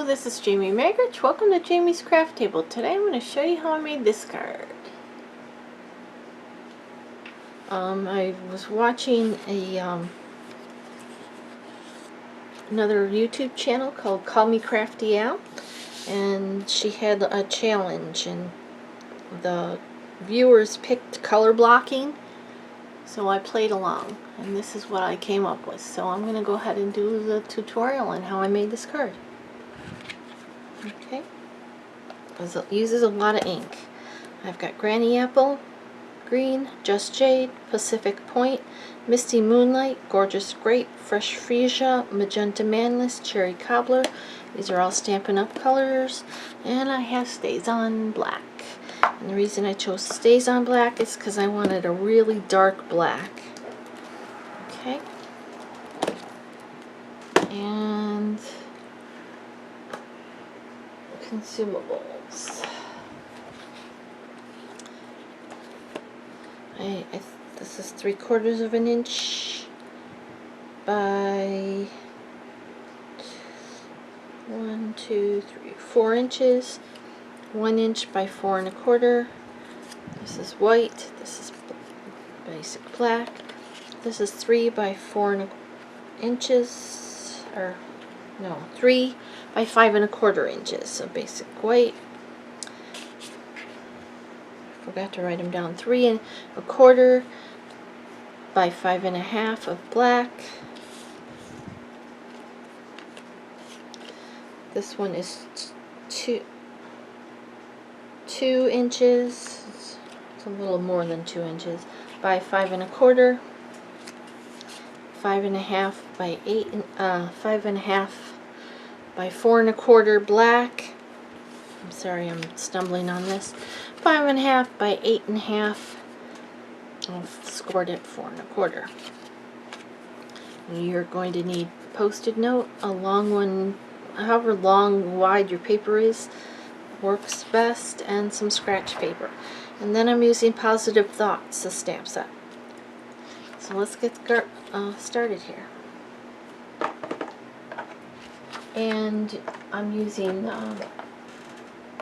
this is Jamie Magrich. Welcome to Jamie's Craft Table. Today I'm going to show you how I made this card. I was watching another YouTube channel called Call Me Crafty Al, and she had a challenge, and the viewers picked color blocking, so I played along, and this is what I came up with. So I'm going to go ahead and do the tutorial on how I made this card. Okay, because it uses a lot of ink. I've got Granny Apple, Green, Just Jade, Pacific Point, Misty Moonlight, Gorgeous Grape, Fresh Freesia, Magenta Manless, Cherry Cobbler. These are all Stampin' Up colors. And I have Stays On Black. And the reason I chose Stays On Black is because I wanted a really dark black. Okay. And consumables. This is 3/4 of an inch by 4 inches. 1 inch by 4 1/4. This is white. This is basic black. This is 3 by 4 inches, or no, 3 by 5 1/4 inches. So basic white. Forgot to write them down. 3 1/4 by 5 1/2 of black. This one is 2 inches. It's a little more than 2 inches by 5 1/4. 5 1/2 by 5 1/2 by 4 1/4 black. I'm sorry, I'm stumbling on this. 5 1/2 by 8 1/2. I've scored it 4 1/4. You're going to need Post-it note, a long one, however long wide your paper is, works best, and some scratch paper. And then I'm using Positive Thoughts, the stamp set. So let's get started here. And I'm using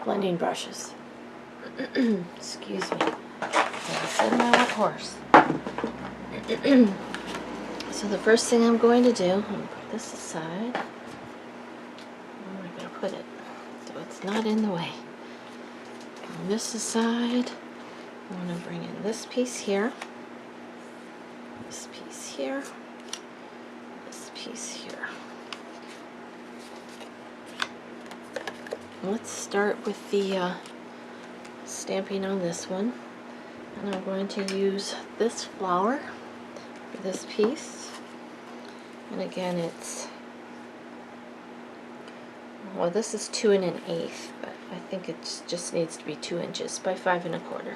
blending brushes. Excuse me. I said my wet horse. So the first thing I'm going to do, I'm going to put this aside. Where am I going to put it so it's not in the way? On this aside, I'm going to bring in this piece here, this piece here, this piece here. Let's start with the stamping on this one, and I'm going to use this flower for this piece. And again, it's, well, this is 2 1/8, but I think it just needs to be 2 inches by 5 1/4.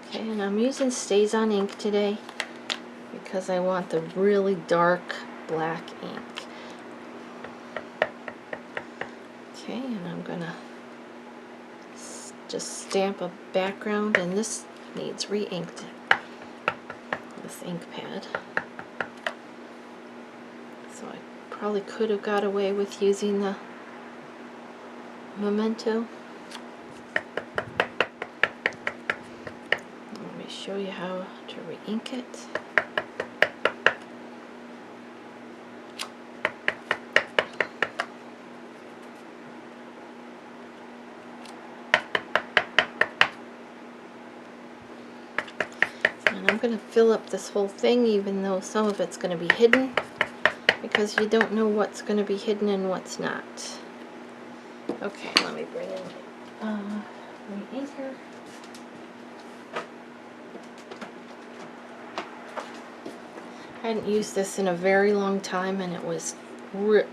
Okay, and I'm using Stays On ink today because I want the really dark black ink. Okay, and I'm gonna just stamp a background, and this needs re-inked, this ink pad. So I probably could have got away with using the Memento. Let me show you how to re-ink it. And I'm going to fill up this whole thing, even though some of it's going to be hidden, because you don't know what's going to be hidden and what's not. Okay, let me bring in my inker. I hadn't used this in a very long time, and it was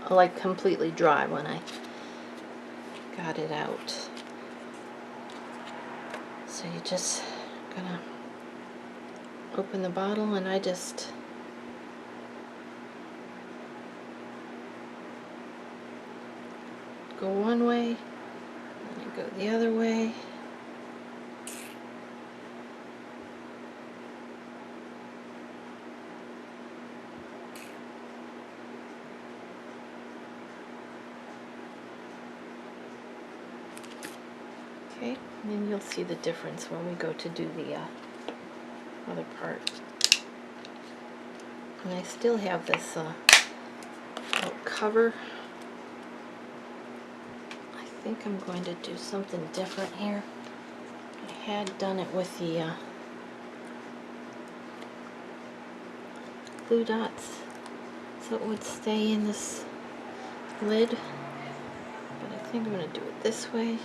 like completely dry when I got it out. So you just gonna open the bottle, and I just go one way, and I go the other way. Okay, and then you'll see the difference when we go to do the other part. And I still have this little cover. I think I'm going to do something different here. I had done it with the glue dots so it would stay in this lid, but I think I'm going to do it this way,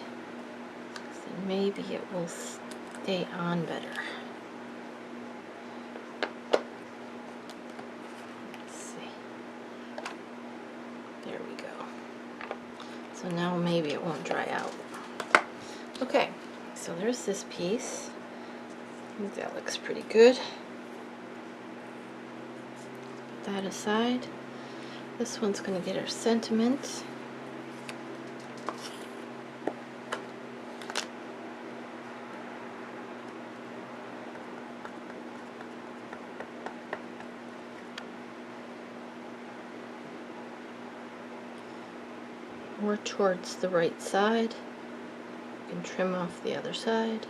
so maybe it will stay on better. Let's see. There we go. So now maybe it won't dry out. Okay, so there's this piece. I think that looks pretty good. Put that aside. This one's going to get our sentiment. More towards the right side. You can trim off the other side.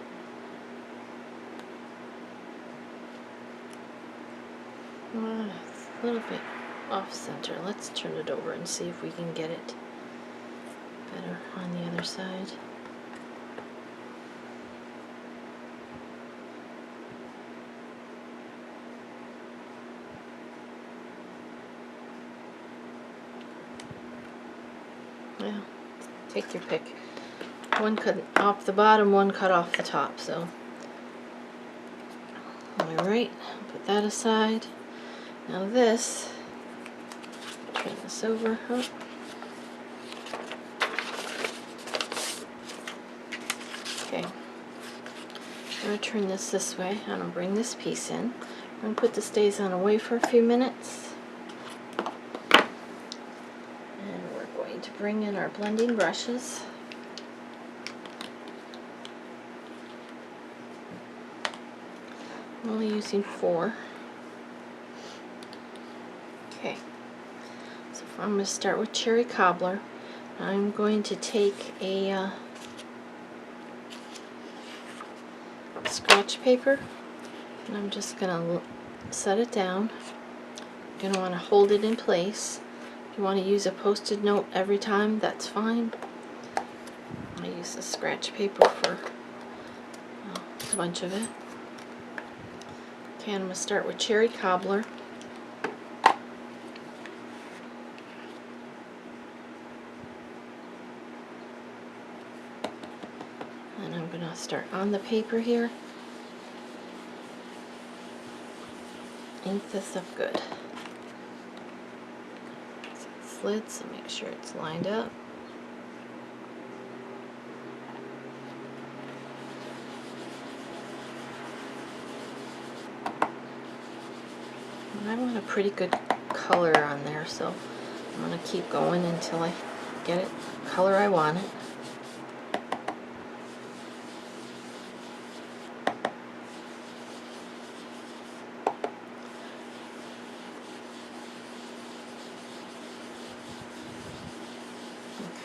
It's a little bit off center. Let's turn it over and see if we can get it better on the other side. Well, take your pick. One cut off the bottom, one cut off the top, so. Alright, put that aside. Now this, turn this over. Oh. Okay, I'm going to turn this way. I'm going to bring this piece in. I'm going to put the stays on away for a few minutes. And we're going to bring in our blending brushes. I'm only using 4. Okay, so I'm going to start with Cherry Cobbler. I'm going to take a scratch paper and I'm just going to set it down. You're going to want to hold it in place. If you want to use a Post-it note every time, that's fine. I use the scratch paper for a bunch of it. Okay, I'm going to start with Cherry Cobbler. And I'm going to start on the paper here. Ink this up good. So it slid, so make sure it's lined up. And I want a pretty good color on there, so I'm going to keep going until I get it the color I want it.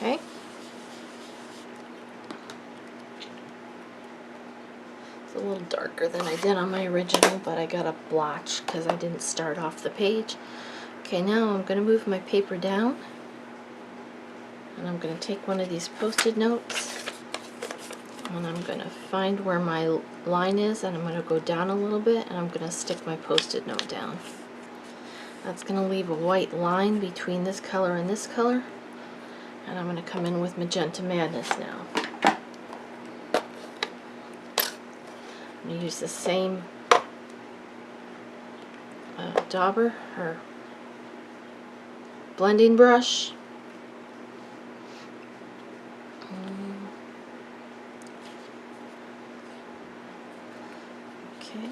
Okay. It's a little darker than I did on my original, but I got a blotch because I didn't start off the page. Okay, now I'm going to move my paper down, and I'm going to take one of these Post-it notes, and I'm going to find where my line is, and I'm going to go down a little bit, and I'm going to stick my Post-it note down. That's going to leave a white line between this color and this color. And I'm going to come in with Magenta Madness now. I'm going to use the same dauber or blending brush. Okay.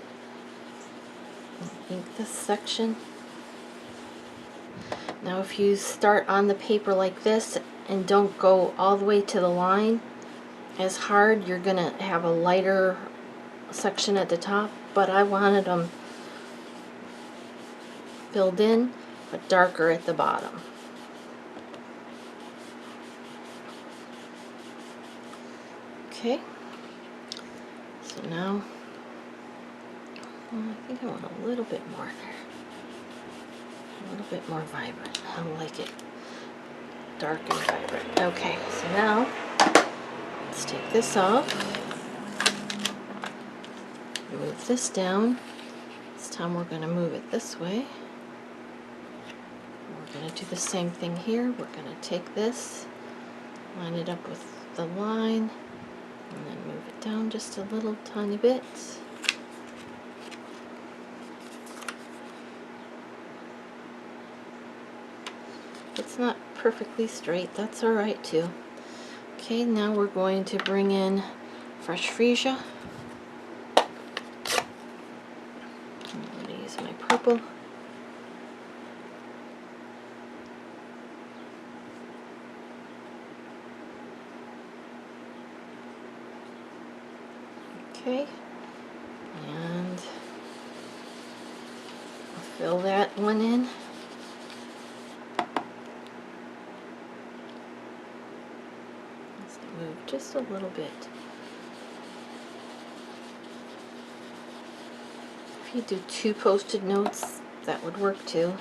Ink this section. Now if you start on the paper like this and don't go all the way to the line as hard, you're going to have a lighter section at the top, but I wanted them filled in but darker at the bottom. Okay, So now, I think I want a little bit more there. A little bit more vibrant. I like it dark and vibrant. Okay, so now let's take this off. Move this down. This time we're going to move it this way. We're going to do the same thing here. We're going to take this, line it up with the line, and then move it down just a little tiny bit. It's not perfectly straight, that's alright too. Okay, now we're going to bring in fresh freesia. I'm going to use my purple. Okay, and I'll fill that one in. Let's move just a little bit. If you do 2 post-it notes, that would work too.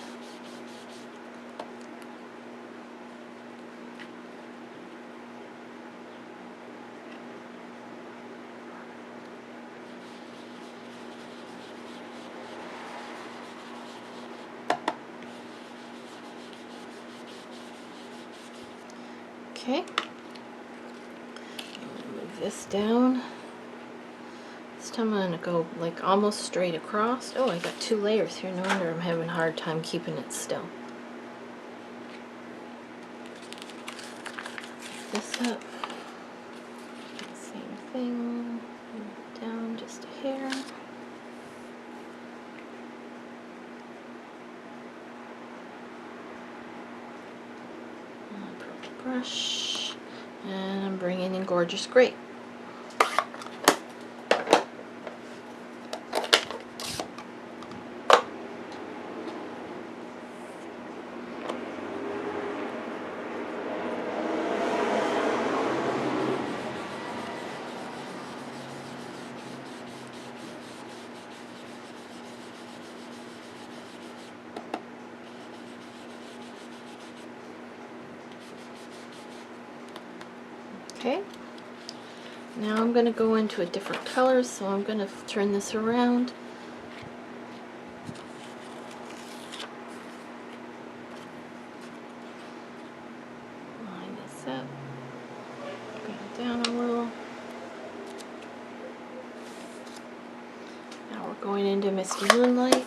Okay, move this down. This time I'm going to go like almost straight across. Oh, I got 2 layers here. No wonder I'm having a hard time keeping it still. This up. Same thing. Move it down just a hair. Purple brush. And I'm bringing in Gorgeous Grape. Okay, now I'm going to go into a different color, so I'm going to turn this around. Line this up, bring it down a little. Now we're going into Misty Moonlight.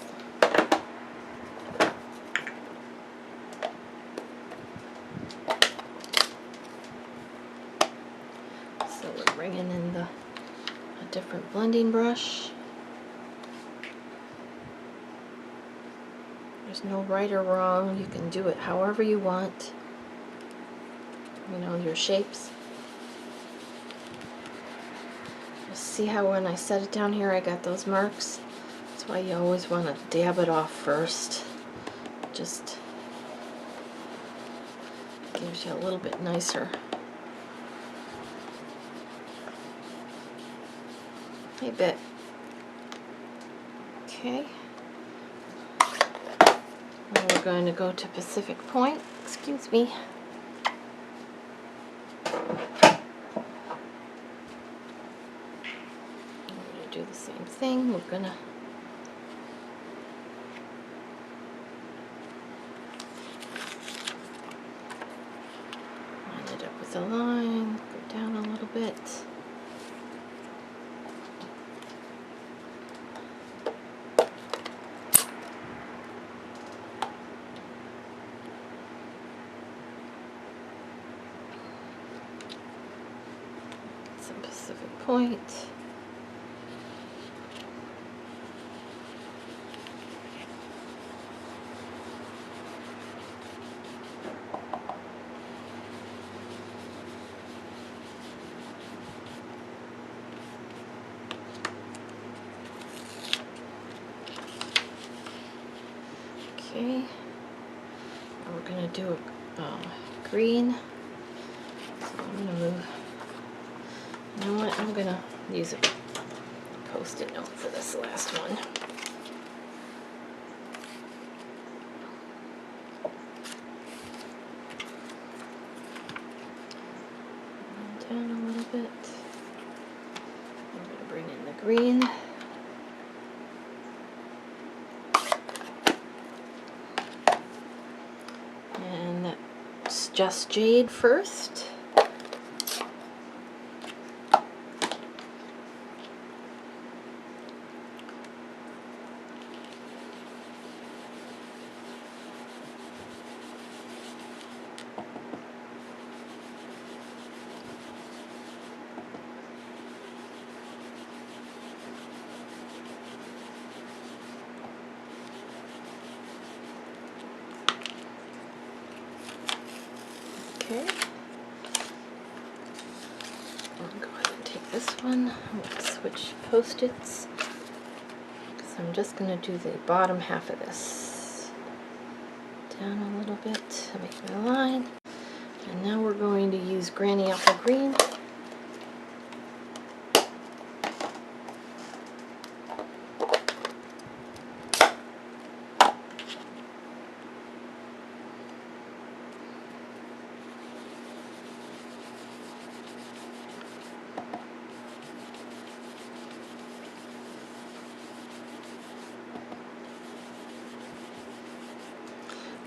So we're bringing in a different blending brush. There's no right or wrong. You can do it however you want. You know, your shapes. Just see how when I set it down here I got those marks? That's why you always want to dab it off first. Just gives you a little bit nicer. A bit. Okay. Now we're going to go to Pacific Point. Excuse me. We're going to do the same thing. We're going to line it up with a line, go down a little bit. Some Pacific Point. Okay, now we're going to do a green. So I'm going to move. You know what? I'm going to use Post-it note for this last one. And down a little bit. I'm going to bring in the green. And that's Just Jade first. Okay. I'll go ahead and take this one. I'm going to switch Post-its. So I'm just going to do the bottom half of this. Down a little bit to make my line. And now we're going to use Granny Apple Green.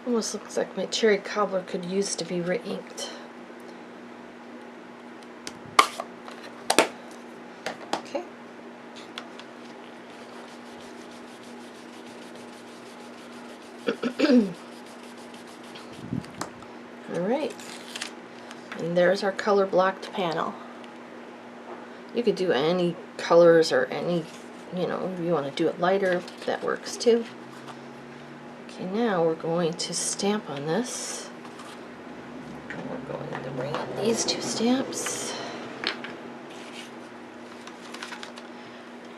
Almost looks like my cherry cobbler could use to be re-inked. Okay. Alright. And there's our color blocked panel. You could do any colors or any, you know, if you want to do it lighter, that works too. Okay, now we're going to stamp on this. And we're going to bring in these two stamps.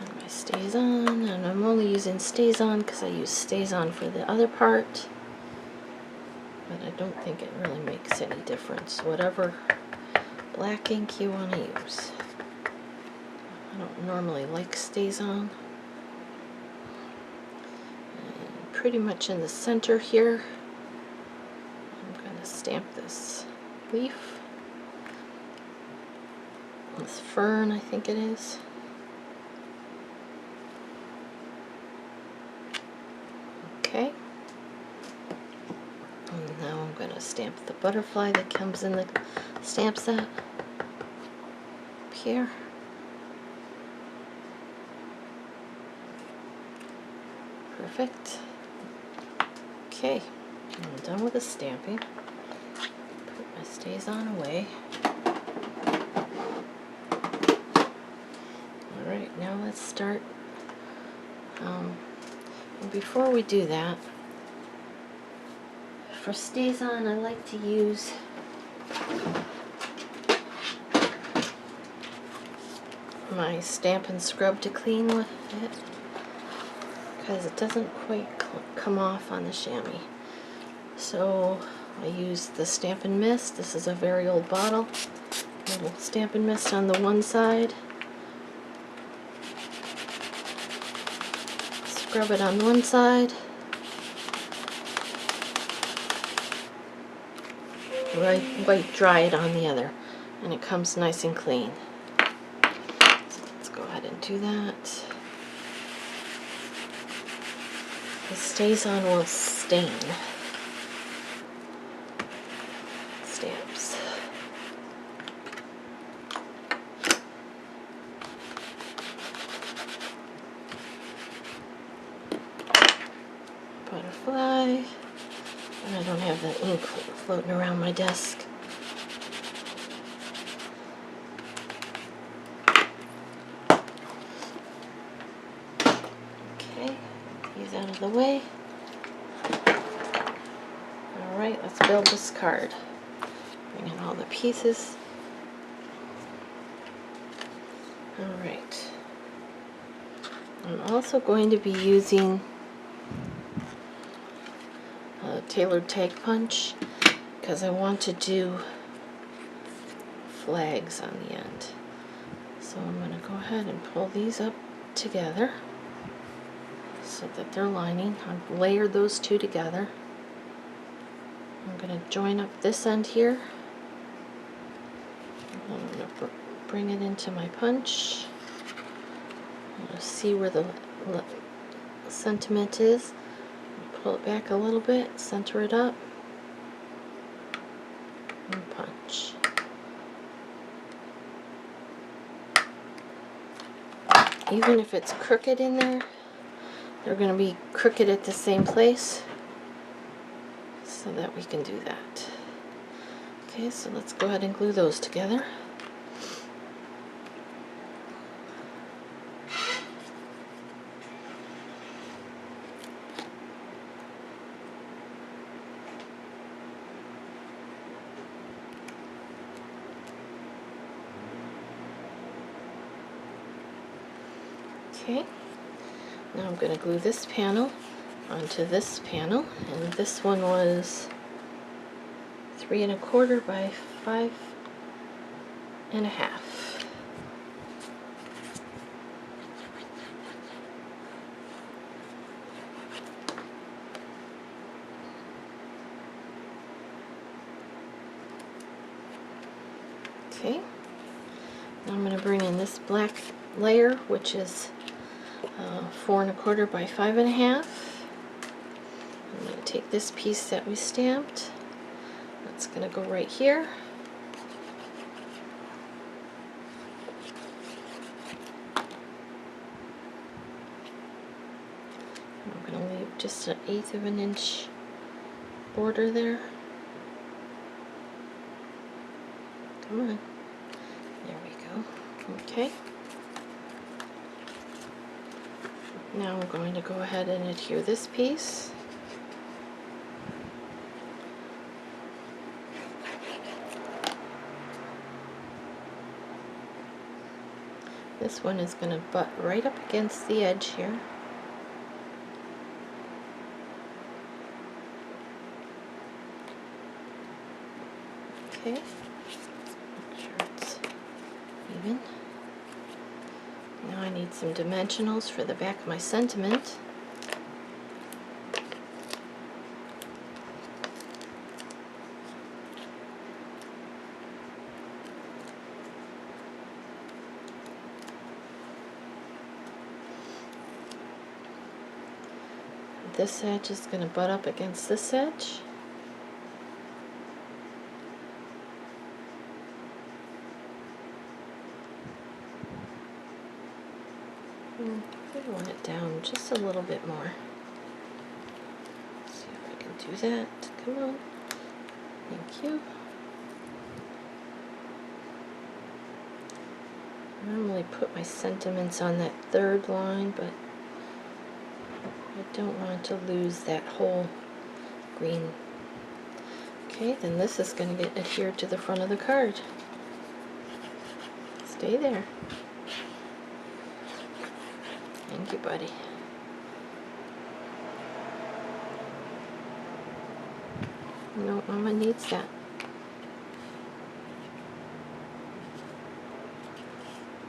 And my Stays On, and I'm only using Stays On because I use Stays On for the other part. But I don't think it really makes any difference. Whatever black ink you want to use. I don't normally like Stays On. Pretty much in the center here. I'm going to stamp this leaf. This fern, I think it is. Okay. And now I'm going to stamp the butterfly that comes in the stamp set up here. Perfect. Okay, I'm done with the stamping. Put my Stays On away. Alright, now let's start. And before we do that, for Stays On, I like to use my Stampin' Scrub to clean with it, because it doesn't quite come off on the chamois. So I use the Stampin' Mist. This is a very old bottle. A little Stampin' Mist on the one side. Scrub it on one side. Wipe dry it on the other. And it comes nice and clean. So let's go ahead and do that. The Stays On will stain stamps. Butterfly. And I don't have the ink floating around my desk. Okay, these out of the way. Alright, let's build this card. Bring in all the pieces. Alright. I'm also going to be using a tailored tag punch because I want to do flags on the end. So I'm going to go ahead and pull these up together so that they're lining. I've layered those two together. I'm going to join up this end here. I'm going to bring it into my punch. I'm going to see where the sentiment is. Pull it back a little bit, center it up, and punch. Even if it's crooked in there, they're going to be crooked at the same place, so that we can do that. Okay, so let's go ahead and glue those together. Okay, now I'm going to glue this panel onto this panel, and this one was 3 1/4 by 5 1/2. Okay, now I'm going to bring in this black layer, which is 4 1/4 by 5 1/2. I'm going to take this piece that we stamped. That's going to go right here. I'm going to leave just 1/8 of an inch border there. Come on. There we go. Okay. Now I'm going to go ahead and adhere this piece. This one is going to butt right up against the edge here. Okay. Make sure it's even. Now I need some dimensionals for the back of my sentiment. This edge is going to butt up against this edge. I want it down just a little bit more. Let's see if I can do that. Come on. Thank you. I normally put my sentiments on that third line, but I don't want to lose that whole green. Okay, then this is going to get adhered to the front of the card. Stay there. Thank you, buddy. No, Mama needs that.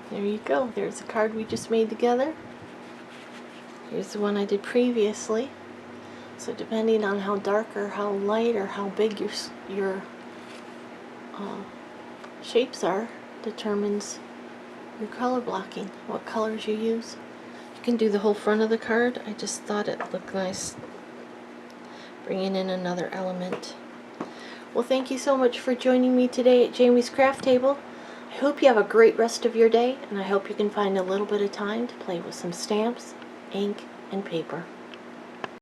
There you go. There's the card we just made together. Here's the one I did previously. So depending on how dark or how light or how big your shapes are, determines your color blocking, what colors you use. You can do the whole front of the card. I just thought it looked nice bringing in another element. Well, thank you so much for joining me today at Jamie's Craft Table. I hope you have a great rest of your day, and I hope you can find a little bit of time to play with some stamps, ink, and paper.